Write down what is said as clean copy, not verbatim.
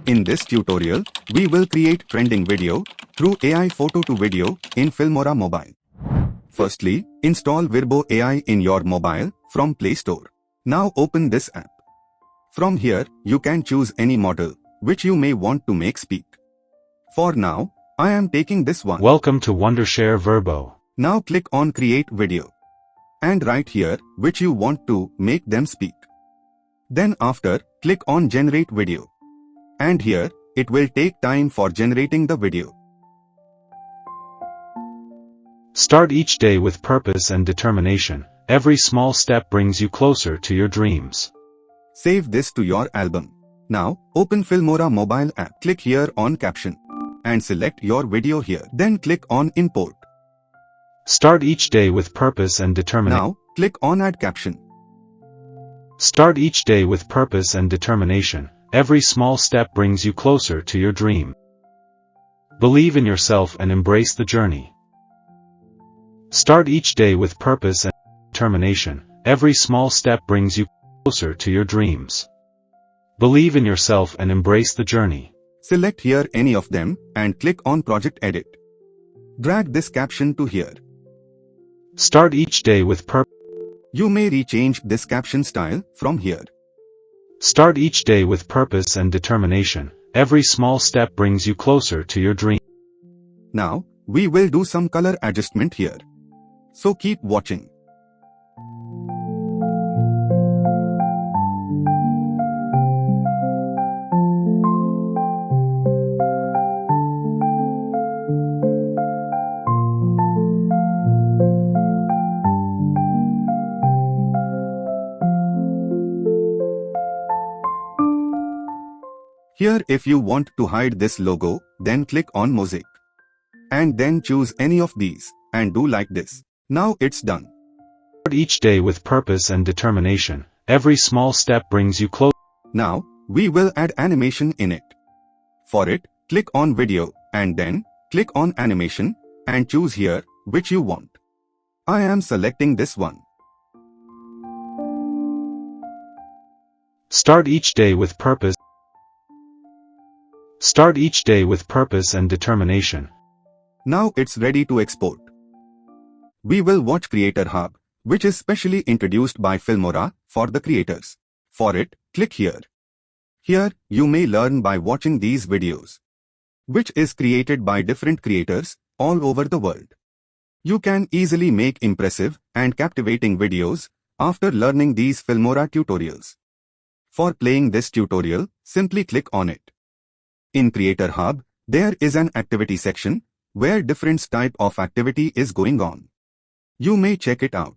In this tutorial, we will create trending video through AI photo to video in Filmora mobile. Firstly, install Virbo AI in your mobile from Play Store. Now open this app. From here, you can choose any model which you may want to make speak. For now, I am taking this one. Welcome to Wondershare Virbo. Now click on Create Video. And write here which you want to make them speak. Then after, click on Generate Video. And here, it will take time for generating the video. Start each day with purpose and determination. Every small step brings you closer to your dreams. Save this to your album. Now, open Filmora mobile app. Click here on Caption. And select your video here. Then click on Import. Start each day with purpose and determination. Now, click on Add Caption. Start each day with purpose and determination. Every small step brings you closer to your dream. Believe in yourself and embrace the journey. Start each day with purpose and determination. Every small step brings you closer to your dreams. Believe in yourself and embrace the journey. Select here any of them and click on Project Edit. Drag this caption to here. Start each day with purpose. You may rechange this caption style from here. Start each day with purpose and determination. Every small step brings you closer to your dream. Now, we will do some color adjustment here. So keep watching. Here if you want to hide this logo, then click on Mosaic. And then choose any of these, and do like this. Now it's done. Start each day with purpose and determination. Every small step brings you closer. Now, we will add animation in it. For it, click on Video, and then, click on Animation, and choose here, which you want. I am selecting this one. Start each day with purpose. Start each day with purpose and determination. Now it's ready to export. We will watch Creator Hub, which is specially introduced by Filmora for the creators. For it, click here. Here, you may learn by watching these videos, which is created by different creators all over the world. You can easily make impressive and captivating videos after learning these Filmora tutorials. For playing this tutorial, simply click on it. In Creator Hub, there is an activity section where different type of activity is going on. You may check it out.